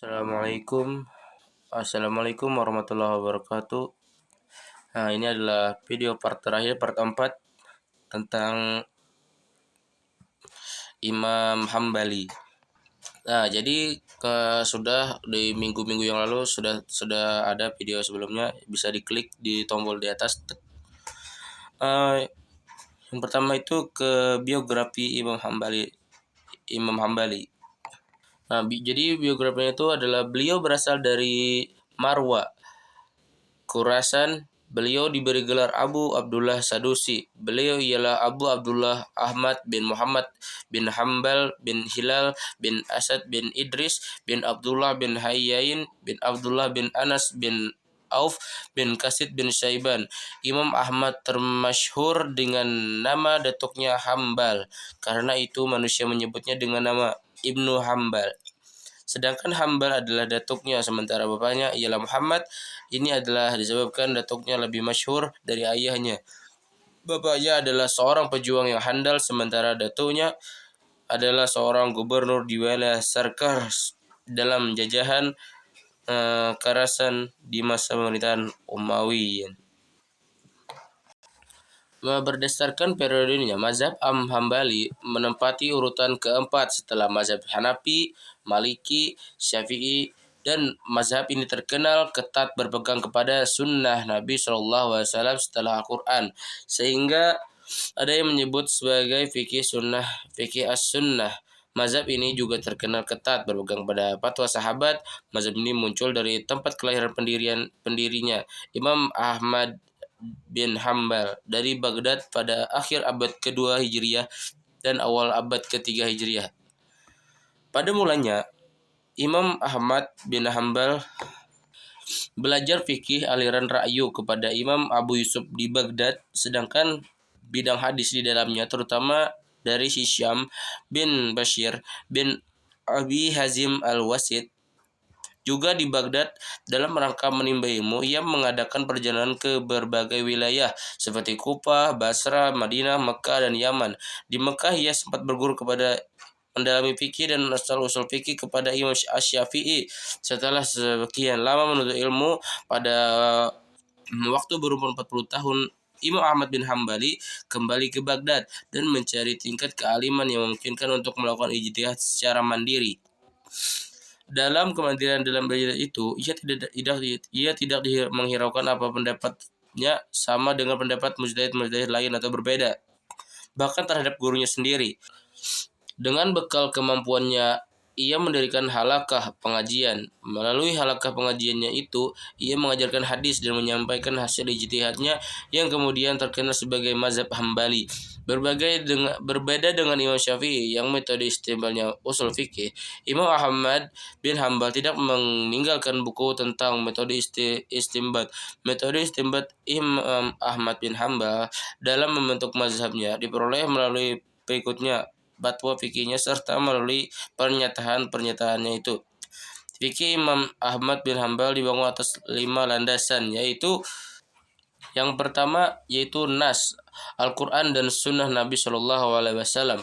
Assalamualaikum. Assalamualaikum warahmatullahi wabarakatuh. Nah, ini adalah video part terakhir, part 4 tentang Imam Hambali. Nah, jadi sudah di minggu-minggu yang lalu sudah ada video sebelumnya, bisa diklik di tombol di atas. Yang pertama itu ke biografi Imam Hambali. Nah, jadi biografinya itu adalah beliau berasal dari Marwa, Khurasan. Beliau diberi gelar Abu Abdullah Sadusi. Beliau ialah Abu Abdullah Ahmad bin Muhammad bin Hambal bin Hilal bin Asad bin Idris bin Abdullah bin Hayyain bin Abdullah bin Anas bin Auf bin Kasid bin Syaiban. Imam Ahmad termasyhur dengan nama datuknya Hambal. Karena itu manusia menyebutnya dengan nama Ibnu Hambal. Sedangkan Hambal adalah datuknya, sementara bapaknya ialah Muhammad. Ini adalah disebabkan datuknya lebih masyhur dari ayahnya. Bapaknya adalah seorang pejuang yang handal, sementara datuknya adalah seorang gubernur di wilayah Sarkar dalam jajahan Khurasan di masa pemerintahan Umayyad. Berdasarkan periodenya, mazhab Hambali menempati urutan keempat setelah mazhab Hanafi, Maliki, Syafi'i, dan mazhab ini terkenal ketat berpegang kepada sunnah Nabi SAW setelah Al-Quran, sehingga ada yang menyebut sebagai fikih sunnah, fikih as-sunnah. Mazhab ini juga terkenal ketat berpegang pada fatwa sahabat. Mazhab ini muncul dari tempat kelahiran pendirinya, Imam Ahmad bin Hambal, dari Baghdad pada akhir abad kedua Hijriah dan awal abad ketiga Hijriah. Pada mulanya, Imam Ahmad bin Hambal belajar fikih aliran Ra'yu kepada Imam Abu Yusuf di Baghdad, sedangkan bidang hadis di dalamnya terutama dari Hisham bin Bashir bin Abi Hazim al-Wasit. Juga di Baghdad, dalam rangka menimba ilmu, ia mengadakan perjalanan ke berbagai wilayah seperti Kufah, Basra, Madinah, Mekah, dan Yaman. Di Mekah, ia sempat berguru kepada mendalami fikih dan usul fikih kepada Imam Asy-Syafi'i. Setelah sekian lama menuntut ilmu, pada waktu berumur 40 tahun, Imam Ahmad bin Hambali kembali ke Baghdad dan mencari tingkat kealiman yang memungkinkan untuk melakukan ijtihad secara mandiri. Dalam kemandirian dalam belajar itu, ia tidak menghiraukan apa pendapatnya sama dengan pendapat mujtahid-mujtahid lain atau berbeda, bahkan terhadap gurunya sendiri. Dengan bekal kemampuannya, ia mendirikan halaqah pengajian. Melalui halaqah pengajiannya itu, ia mengajarkan hadis dan menyampaikan hasil ijtihadnya yang kemudian terkenal sebagai mazhab Hambali. Berbeda dengan Imam Syafi'i yang metode istimbalnya usul fikih, Imam Ahmad bin Hambal tidak meninggalkan buku tentang metode istimbat. Metode istimbat Imam Ahmad bin Hambal dalam membentuk mazhabnya diperoleh melalui pengikutnya, fatwa fikihnya, serta melalui pernyataan-pernyataannya itu. Fikih Imam Ahmad bin Hambal dibangun atas 5 landasan, yaitu yang pertama yaitu nas, Al-Quran dan Sunnah Nabi Shallallahu Alaihi Wasallam.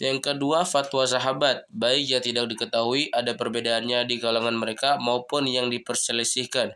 Yang kedua, fatwa sahabat, baik yang tidak diketahui ada perbedaannya di kalangan mereka maupun yang diperselisihkan.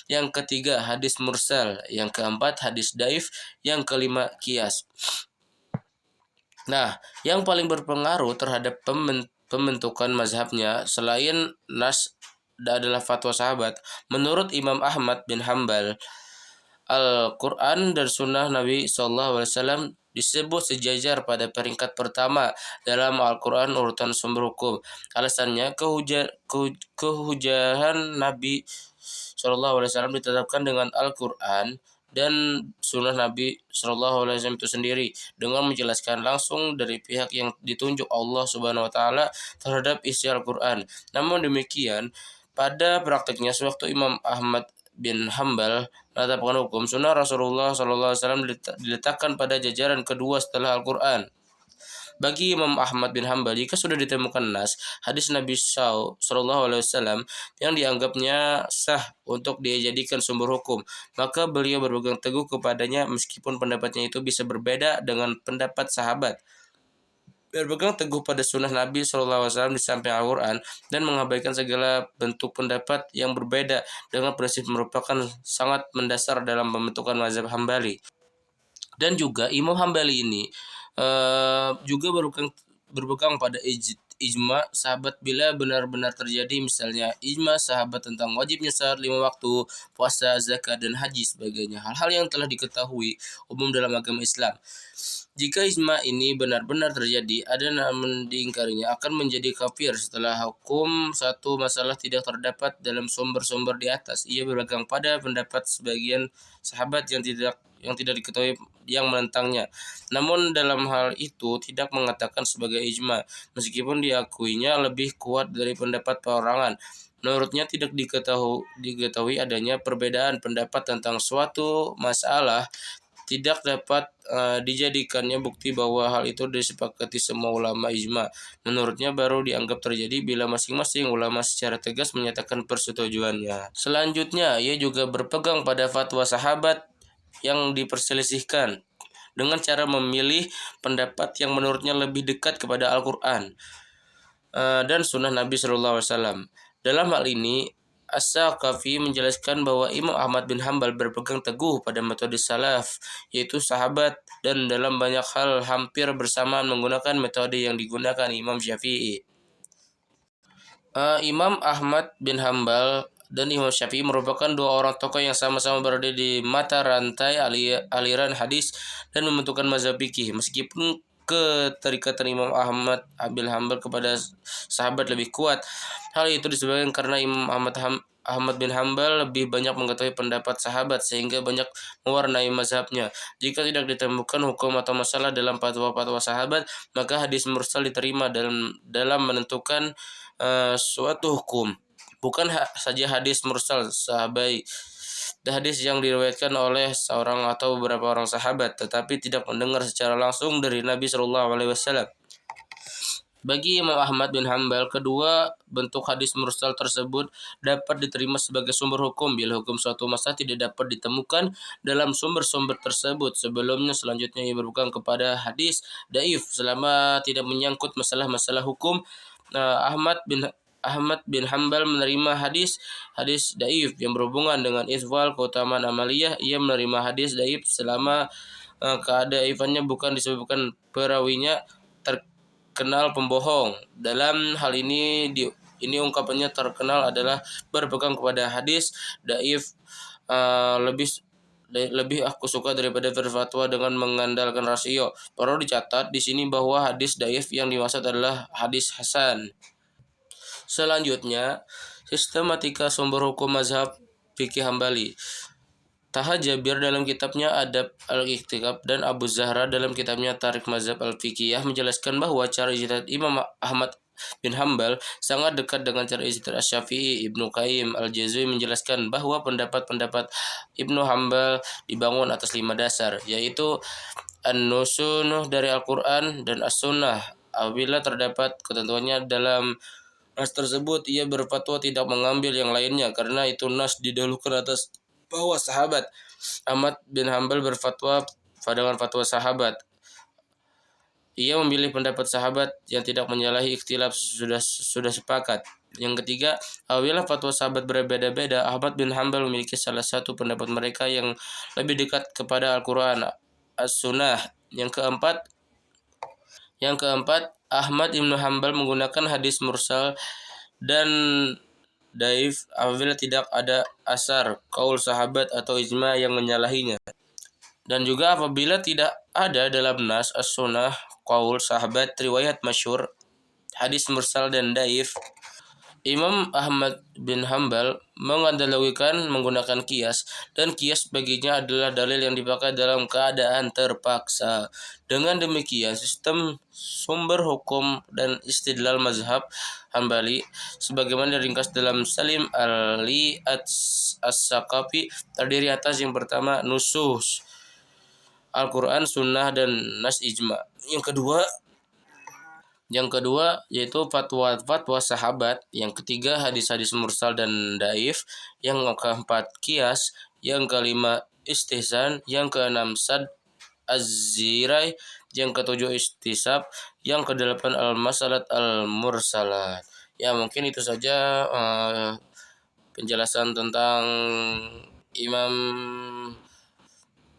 Yang ketiga, hadis mursal. Yang keempat, hadis daif. Yang kelima, qiyas. Nah, yang paling berpengaruh terhadap pembentukan mazhabnya selain nas adalah fatwa sahabat. Menurut Imam Ahmad bin Hambal, Al-Quran dan Sunnah Nabi SAW disebut sejajar pada peringkat pertama dalam Al-Quran urutan sumber hukum. Alasannya, kehujahan Nabi SAW ditetapkan dengan Al-Quran dan Sunnah Nabi SAW itu sendiri, dengan menjelaskan langsung dari pihak yang ditunjuk Allah Subhanahu Wa Taala terhadap isi Al-Quran. Namun demikian, pada prakteknya sewaktu Imam Ahmad bin Hambal menetapkan hukum, sunnah Rasulullah SAW diletakkan pada jajaran kedua setelah Al-Quran. Bagi Imam Ahmad bin Hambal, jika sudah ditemukan nas, hadis Nabi SAW yang dianggapnya sah untuk dijadikan sumber hukum, maka beliau berpegang teguh kepadanya meskipun pendapatnya itu bisa berbeda dengan pendapat sahabat. berpegang teguh pada sunnah Nabi SAW di samping Al-Quran dan mengabaikan segala bentuk pendapat yang berbeda dengan prinsip merupakan sangat mendasar dalam pembentukan mazhab Hambali. Dan juga Imam Hambali ini juga berpegang pada ijma sahabat bila benar-benar terjadi, misalnya ijma sahabat tentang wajibnya salat 5 waktu, puasa, zakat, dan haji sebagainya. Hal-hal yang telah diketahui umum dalam agama Islam. Jika ijma ini benar-benar terjadi, ada namun diingkarinya akan menjadi kafir setelah hukum satu masalah tidak terdapat dalam sumber-sumber di atas. Ia berpegang pada pendapat sebagian sahabat yang tidak diketahui yang menentangnya. Namun dalam hal itu tidak mengatakan sebagai ijma, meskipun diakuinya lebih kuat dari pendapat perorangan. Menurutnya tidak diketahui adanya perbedaan pendapat tentang suatu masalah tidak dapat dijadikannya bukti bahwa hal itu disepakati semua ulama ijma. Menurutnya baru dianggap terjadi bila masing-masing ulama secara tegas menyatakan persetujuannya. Selanjutnya, ia juga berpegang pada fatwa sahabat yang diperselisihkan dengan cara memilih pendapat yang menurutnya lebih dekat kepada Al-Quran dan sunnah Nabi SAW. Dalam hal ini, As-Saqafi menjelaskan bahwa Imam Ahmad bin Hambal berpegang teguh pada metode salaf, yaitu sahabat, dan dalam banyak hal hampir bersamaan menggunakan metode yang digunakan Imam Syafi'i. Imam Ahmad bin Hambal dan Imam Syafi'i merupakan dua orang tokoh yang sama-sama berada di mata rantai aliran hadis dan membentukkan mazhab fikih. Meskipun keterikatan Imam Ahmad bin Hambal kepada sahabat lebih kuat, hal itu disebabkan karena Imam Ahmad bin Hambal lebih banyak mengetahui pendapat sahabat sehingga banyak mewarnai mazhabnya. Jika tidak ditemukan hukum atau masalah dalam fatwa-fatwa sahabat, maka hadis mursal diterima dalam menentukan suatu hukum. Bukan saja hadis mursal sahabai, hadis yang diriwayatkan oleh seorang atau beberapa orang sahabat, tetapi tidak mendengar secara langsung dari Nabi Shallallahu Alaihi Wasallam. Bagi Imam Ahmad bin Hambal, kedua bentuk hadis mursal tersebut dapat diterima sebagai sumber hukum bila hukum suatu masalah tidak dapat ditemukan dalam sumber-sumber tersebut. Selanjutnya ia berpegang kepada hadis daif selama tidak menyangkut masalah-masalah hukum. Ahmad bin Hambal menerima hadis daif yang berhubungan dengan iswal, keutamaan amaliyah. Ia menerima hadis daif selama keadaifannya bukan disebabkan perawinya terkenal pembohong. Dalam hal ini ungkapannya terkenal adalah berpegang kepada hadis daif lebih aku suka daripada berfatwa dengan mengandalkan rasio. Perlu dicatat di sini bahwa hadis daif yang dimaksud adalah hadis hasan. Selanjutnya, sistematika sumber hukum mazhab fikih Hambali. Taha Jabir dalam kitabnya Adab Al-Ikhtikab dan Abu Zahra dalam kitabnya Tarik Mazhab Al-Fiqhiyah menjelaskan bahwa cara ijtihad Imam Ahmad bin Hambal sangat dekat dengan cara ijtihad Asy-Syafi'i. Ibnu Qayyim Al-Jauziyyah menjelaskan bahwa pendapat-pendapat Ibnu Hambal dibangun atas 5 dasar, yaitu an-nusuh dari Al-Quran dan As-Sunnah. Apabila terdapat ketentuannya dalam nas tersebut, ia berfatwa tidak mengambil yang lainnya karena itu nas didahulukan atas bahwa sahabat. Ahmad bin Hambal berfatwa dengan fatwa sahabat. Ia memilih pendapat sahabat yang tidak menyalahi ikhtilaf sudah sepakat. Yang ketiga, apabila fatwa sahabat berbeda-beda, Ahmad bin Hambal memiliki salah satu pendapat mereka yang lebih dekat kepada Al-Quran, As-Sunnah. Yang keempat, Ahmad bin Hambal menggunakan hadis mursal dan daif apabila tidak ada asar, kaul sahabat atau ijma yang menyalahinya. Dan juga apabila tidak ada dalam nas, as-sunnah, kaul sahabat, riwayat masyhur, hadis mursal dan daif, Imam Ahmad bin Hambal menganalogikan menggunakan kias, dan kias baginya adalah dalil yang dipakai dalam keadaan terpaksa. Dengan demikian, sistem sumber hukum dan istidlal mazhab Hambali sebagaimana diringkas dalam Salim Ali As-Saqafi terdiri atas yang pertama nusus Al-Quran, Sunnah, dan nas ijma. Yang kedua yaitu fatwa sahabat. Yang ketiga hadis-hadis mursal dan daif. Yang keempat kias. Yang kelima istihsan. Yang keenam sad az-zirai. yang ketujuh istisab, yang kedelapan al-masalat al-mursalat. Ya, mungkin itu saja penjelasan tentang Imam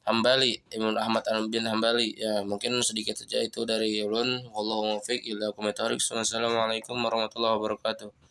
Hambali, Imam Ahmad bin Hambali. Ya, mungkin sedikit saja itu dari ulun. Wallahu muwaffiq ila aqwamit thoriq. Wassalamualaikum warahmatullahi wabarakatuh.